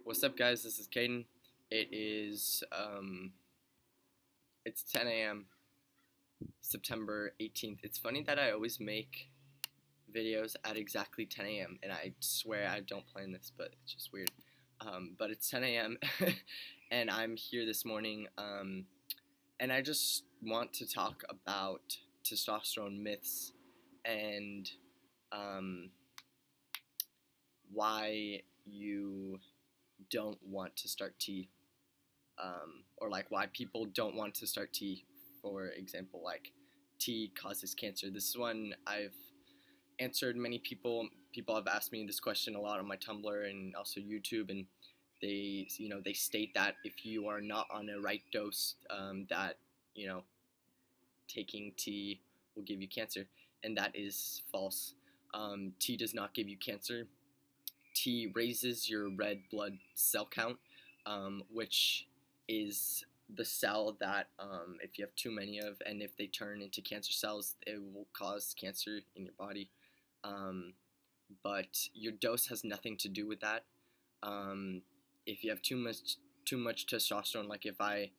What's up, guys? This is Caden. It's 10 a.m. September 18th. It's funny that I always make videos at exactly 10 a.m. and I swear I don't plan this, but it's just weird. But it's 10 a.m. and I'm here this morning, and I just want to talk about testosterone myths and why you don't want to start T, or like why people don't want to start T. For example, like T causes cancer. This is one I've answered. Many people have asked me this question a lot on my Tumblr and also YouTube, and they state that if you are not on a right dose, that taking T will give you cancer, and that is false. T does not give you cancer. T raises your red blood cell count, which is the cell that if you have too many of, and if they turn into cancer cells, it will cause cancer in your body. But your dose has nothing to do with that. If you have too much testosterone, like if I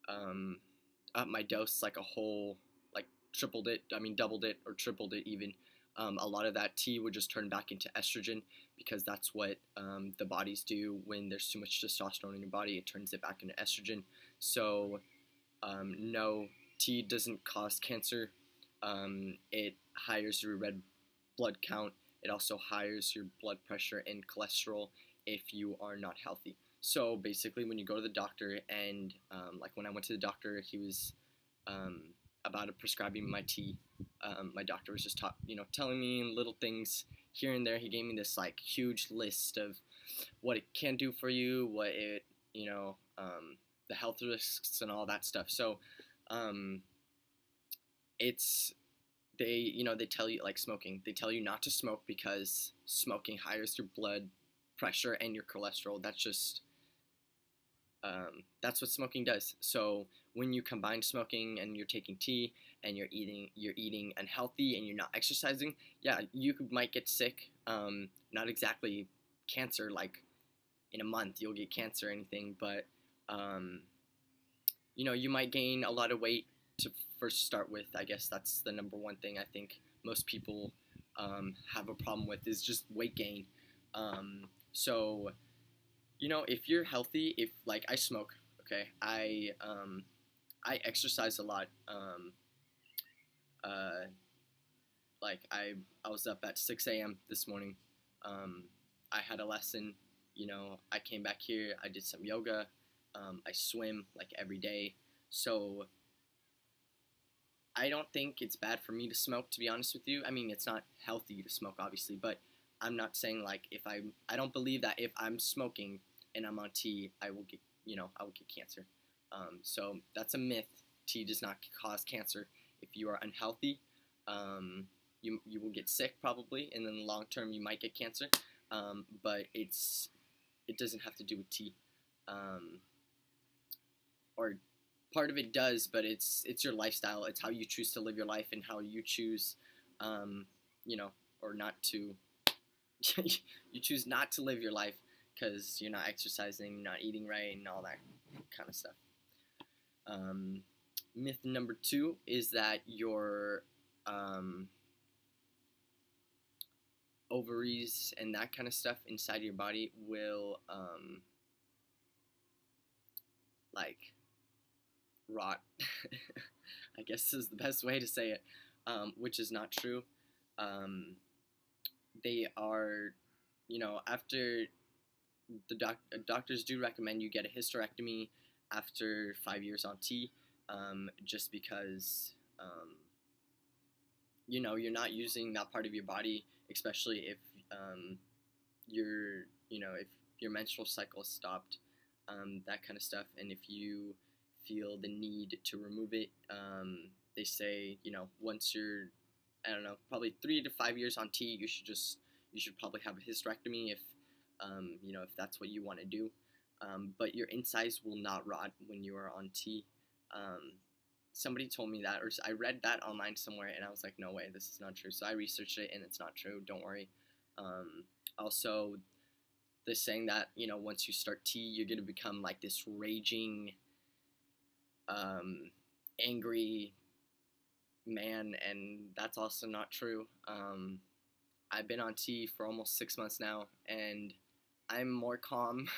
up my dose like doubled it or tripled it even, a lot of that T would just turn back into estrogen, because that's what the bodies do when there's too much testosterone in your body. It turns it back into estrogen. So no, T doesn't cause cancer. It higher your red blood count. It also higher your blood pressure and cholesterol if you are not healthy. So basically, when you go to the doctor, and like when I went to the doctor, he was about prescribing my T. My doctor was just telling me little things here and there. He gave me this like huge list of what it can do for you, what it the health risks and all that stuff. So they tell you, like smoking, they tell you not to smoke because smoking higher your blood pressure and your cholesterol. That's what smoking does. So when you combine smoking and you're taking T and you're eating unhealthy and you're not exercising, yeah, you might get sick. Not exactly cancer, like in a month you'll get cancer or anything, but you might gain a lot of weight to first start with. I guess that's the number one thing I think most people have a problem with, is just weight gain. So if you're healthy, if like I smoke, okay, I exercise a lot. Like I was up at 6 a.m. this morning. I had a lesson. I came back here. I did some yoga. I swim like every day. So I don't think it's bad for me to smoke, to be honest with you. I mean, it's not healthy to smoke, obviously, but I'm not saying like I don't believe that if I'm smoking and I'm on T, I will get cancer. So that's a myth. T does not cause cancer. If you are unhealthy, you will get sick probably, and in the long term you might get cancer. But it doesn't have to do with T. Or part of it does, but it's your lifestyle. It's how you choose to live your life and how you choose, or not to. You choose not to live your life because you're not exercising, you're not eating right, and all that kind of stuff. Myth number 2 is that your ovaries and that kind of stuff inside your body will like rot. I guess is the best way to say it, which is not true. They are, after doctors do recommend you get a hysterectomy after 5 years on T, just because you're not using that part of your body, especially if if your menstrual cycle is stopped, that kind of stuff. And if you feel the need to remove it, they say once you're, I don't know, probably 3 to 5 years on T, you should probably have a hysterectomy if if that's what you want to do. But your insides will not rot when you are on T. Somebody told me that, or I read that online somewhere, and I was like, no way, this is not true. So I researched it, and it's not true. Don't worry. Also, this saying that, you know, once you start tea, you're gonna become like this raging, angry man, and that's also not true. I've been on tea for almost 6 months now, and I'm more calm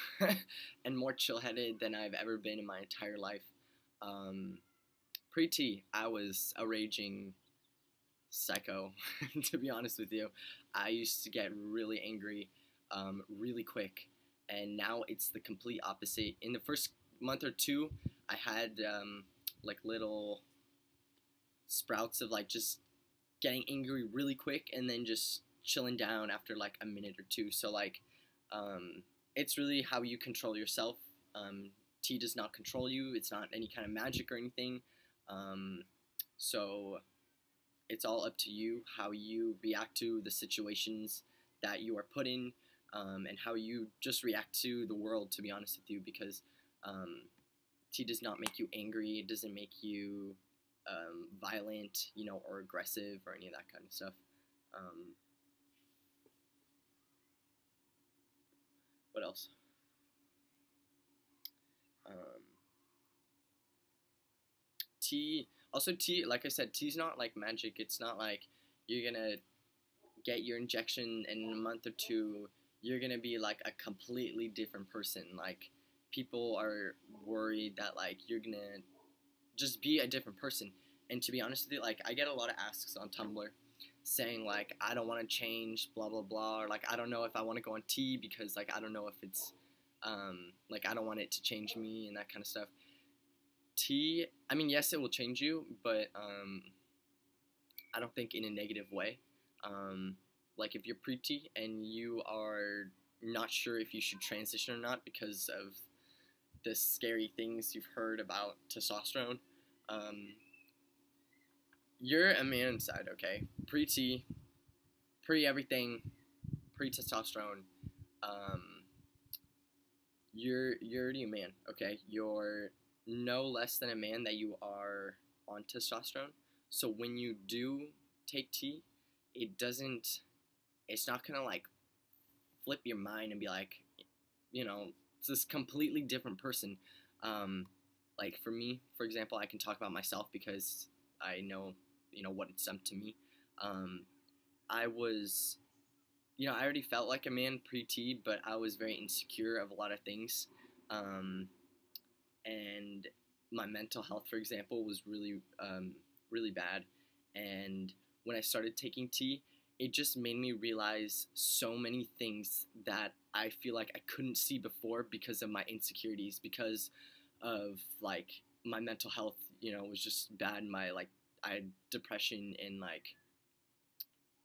and more chill-headed than I've ever been in my entire life. Um, Pre-tea, I was a raging psycho, to be honest with you. I used to get really angry really quick, and now it's the complete opposite. In the first month or two, I had like little sprouts of like just getting angry really quick and then just chilling down after like a minute or two. So like it's really how you control yourself. Tea does not control you. It's not any kind of magic or anything. So it's all up to you how you react to the situations that you are put in, and how you just react to the world, to be honest with you, because tea does not make you angry. It doesn't make you violent, you know, or aggressive or any of that kind of stuff. What else? Tea, also tea, like I said, tea's not like magic. It's not like you're gonna get your injection and in a month or two you're gonna be like a completely different person. Like people are worried that like you're gonna just be a different person. And to be honest with you, like I get a lot of asks on Tumblr saying like I don't want to change, blah blah blah, or like I don't know if I want to go on tea because like I don't know if it's like I don't want it to change me and that kind of stuff. Tea, I mean, yes, it will change you, but I don't think in a negative way. Like if you're pre-tea and you are not sure if you should transition or not because of the scary things you've heard about testosterone, you're a man inside, okay? Pre-tea, pre-everything, pre-testosterone, you're already a man, okay? You're no less than a man that you are on testosterone. So when you do take tea, it's not gonna like flip your mind and be like, you know, it's this completely different person. Like for me, for example, I can talk about myself because I know, you know, what it's done to me. I was, you know, I already felt like a man pre-tea, but I was very insecure of a lot of things. And my mental health, for example, was really, really bad. And when I started taking tea, it just made me realize so many things that I feel like I couldn't see before because of my insecurities, because of like my mental health, you know, was just bad. My like I had depression and like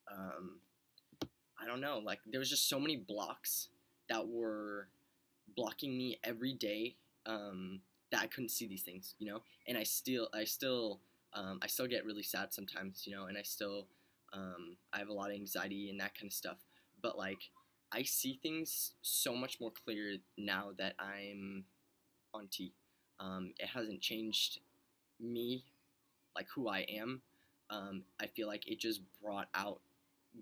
I don't know, like there was just so many blocks that were blocking me every day, that I couldn't see these things, you know. And I still get really sad sometimes, you know, and I have a lot of anxiety and that kind of stuff. But like I see things so much more clear now that I'm on tea. It hasn't changed me, like who I am. I feel like it just brought out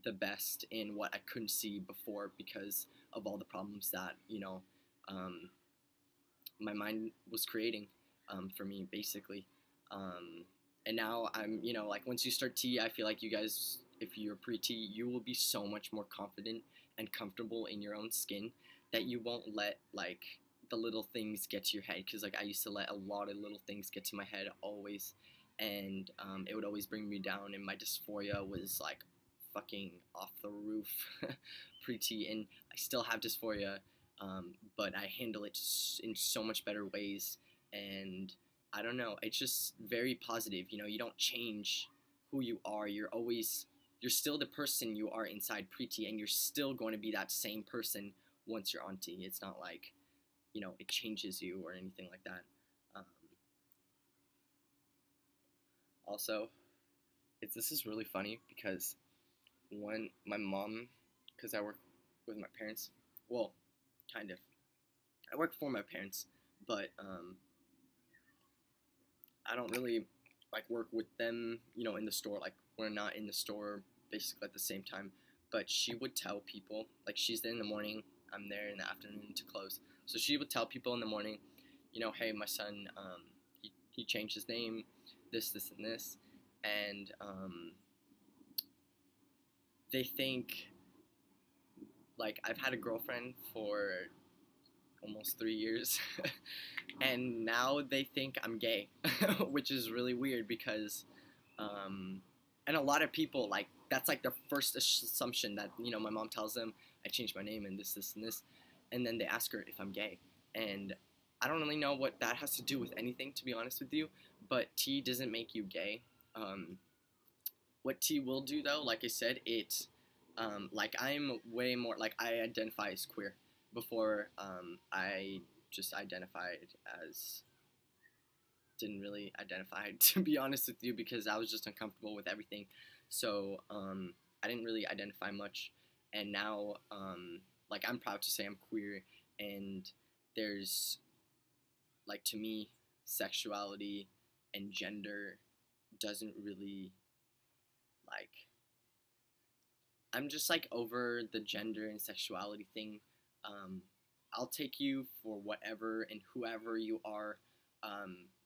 the best in what I couldn't see before because of all the problems that, you know, my mind was creating for me, basically. And now I'm, you know, like once you start tea, I feel like you guys, if you're pre-tea, you will be so much more confident and comfortable in your own skin that you won't let like the little things get to your head. Because like I used to let a lot of little things get to my head always, and it would always bring me down, and my dysphoria was like fucking off the roof pre-tea, and I still have dysphoria, but I handle it in so much better ways. And I don't know, it's just very positive. You know, you don't change who you are. You're still the person you are inside pre-tea, and you're still going to be that same person once you're on tea. It's not like, you know, it changes you or anything like that. Also, this is really funny because when my mom, because I work with my parents, well, kind of, I work for my parents, but I don't really like work with them, you know, in the store. Like we're not in the store basically at the same time. But she would tell people, like she's there in the morning, I'm there in the afternoon to close. So she would tell people in the morning, you know, hey, my son, he changed his name, this, and this, and they think, like, I've had a girlfriend for almost 3 years, and now they think I'm gay, which is really weird because, and a lot of people, like, that's like their first assumption that, you know, my mom tells them I changed my name and this, and this, and then they ask her if I'm gay, and I don't really know what that has to do with anything, to be honest with you, but T doesn't make you gay. What T will do, though, like I said, like, I'm way more, like, I identify as queer. Before, I just identified as, didn't really identify, to be honest with you, because I was just uncomfortable with everything. So, I didn't really identify much, and now, like, I'm proud to say I'm queer, and there's, like, to me, sexuality and gender doesn't really, like, I'm just, like, over the gender and sexuality thing. I'll take you for whatever and whoever you are,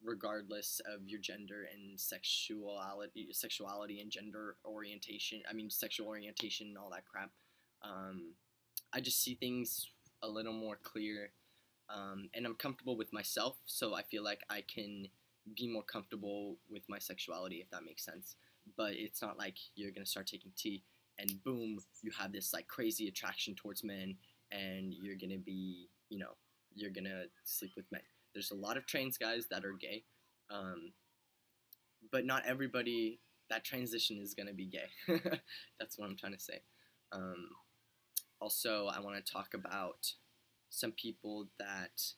regardless of your gender and sexuality and gender orientation. I mean, sexual orientation and all that crap. I just see things a little more clear, and I'm comfortable with myself, so I feel like I can be more comfortable with my sexuality, if that makes sense. But it's not like you're gonna start taking tea and boom, you have this, like, crazy attraction towards men, and you're gonna be, you know, you're gonna sleep with men. There's a lot of trans guys that are gay, but not everybody that transition is gonna be gay. That's what I'm trying to say. Also, I want to talk about some people that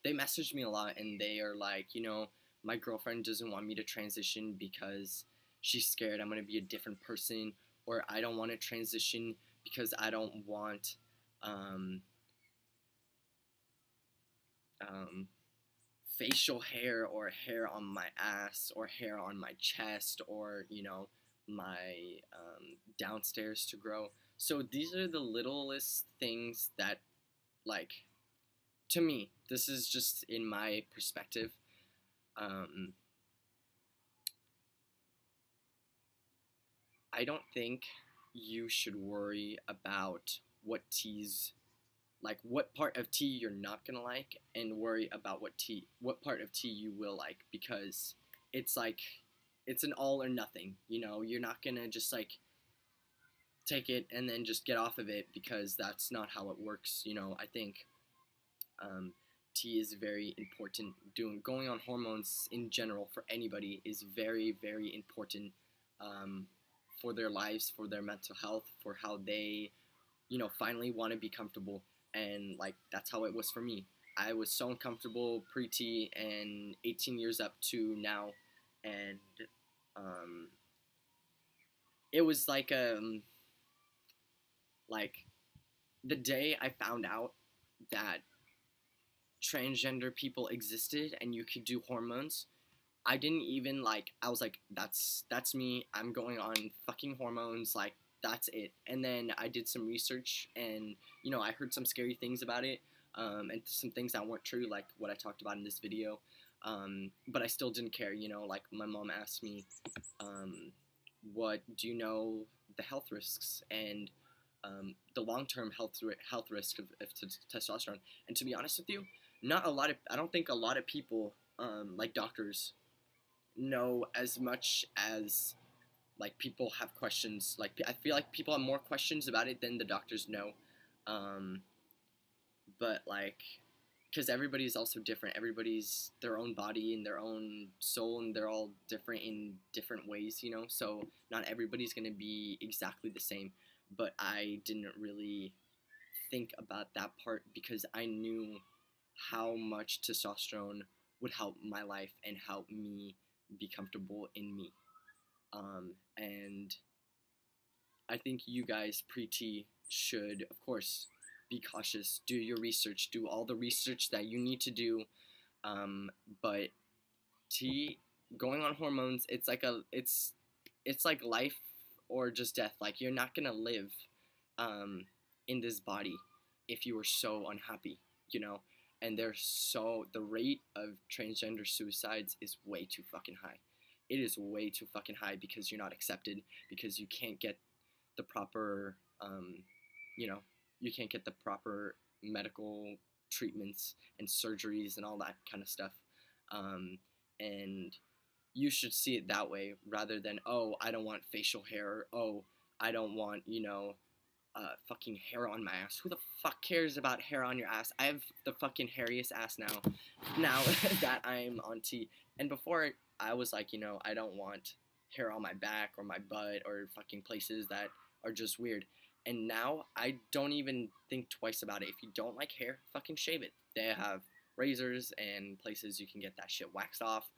they message me a lot, and they are like, you know, my girlfriend doesn't want me to transition because she's scared I'm going to be a different person, or I don't want to transition because I don't want facial hair or hair on my ass or hair on my chest or, you know, my downstairs to grow. So these are the littlest things that, like, to me, this is just in my perspective. I don't think you should worry about what part of tea you're not gonna like, and worry about what part of tea you will like, because it's like, it's an all or nothing, you know. You're not gonna just, like, take it and then just get off of it, because that's not how it works, you know. I think tea is very important. Going on hormones in general for anybody is very, very important, for their lives, for their mental health, for how they, you know, finally want to be comfortable. And, like, that's how it was for me. I was so uncomfortable pre-T and 18 years up to now, and it was like the day I found out that transgender people existed and you could do hormones, I didn't even, like, I was like, that's me, I'm going on fucking hormones, like, that's it. And then I did some research, and, you know, I heard some scary things about it, and some things that weren't true, like what I talked about in this video, but I still didn't care, you know. Like, my mom asked me, what do you know the health risks and the long-term health risk of testosterone? And to be honest with you, I don't think a lot of people, like doctors, know as much as, like, people have questions. Like, I feel like people have more questions about it than the doctors know, but, like, because everybody's also different. Everybody's their own body and their own soul, and they're all different in different ways, you know. So not everybody's gonna be exactly the same. But I didn't really think about that part, because I knew how much testosterone would help my life and help me be comfortable in me. And I think you guys pre-T should, of course, be cautious. Do your research. Do all the research that you need to do. But T, going on hormones, it's like life or just death. Like, you're not gonna live in this body. if you were so unhappy, you know? And the rate of transgender suicides is way too fucking high. It is way too fucking high because you're not accepted, because you can't get the proper, you know, you can't get the proper medical treatments and surgeries and all that kind of stuff. And you should see it that way rather than, oh, I don't want facial hair, or, oh, I don't want, fucking hair on my ass. Who the fuck cares about hair on your ass? I have the fucking hairiest ass now that I'm on T. And before, I was like, I don't want hair on my back or my butt or fucking places that are just weird. And now I don't even think twice about it. If you don't like hair, fucking shave it. They have razors and places you can get that shit waxed off.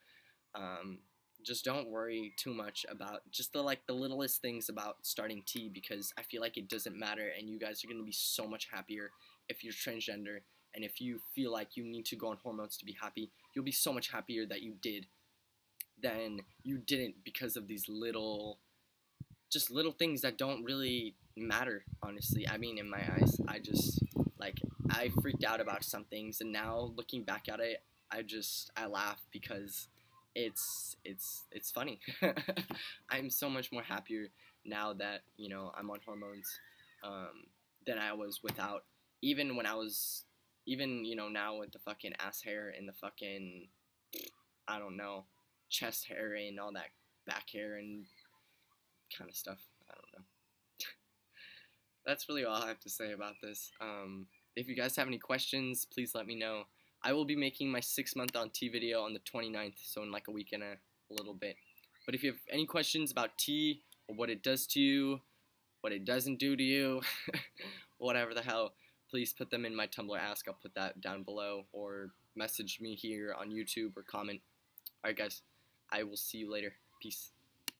Just don't worry too much about just the littlest things about starting T, because I feel like it doesn't matter, and you guys are going to be so much happier if you're transgender. And if you feel like you need to go on hormones to be happy, you'll be so much happier that you did than you didn't, because of these little things that don't really matter, honestly. I mean, in my eyes, I freaked out about some things, and now looking back at it, I laugh because it's funny. I'm so much more happier now that, I'm on hormones, than I was without. Even when I was, now with the fucking ass hair and the fucking, I don't know, chest hair and all that back hair and kind of stuff. I don't know. That's really all I have to say about this. If you guys have any questions, please let me know. I will be making my 6-month on T video on the 29th, so in like a week and a little bit. But if you have any questions about T, or what it does to you, what it doesn't do to you, whatever the hell, please put them in my Tumblr Ask. I'll put that down below, or message me here on YouTube or comment. Alright guys, I will see you later. Peace.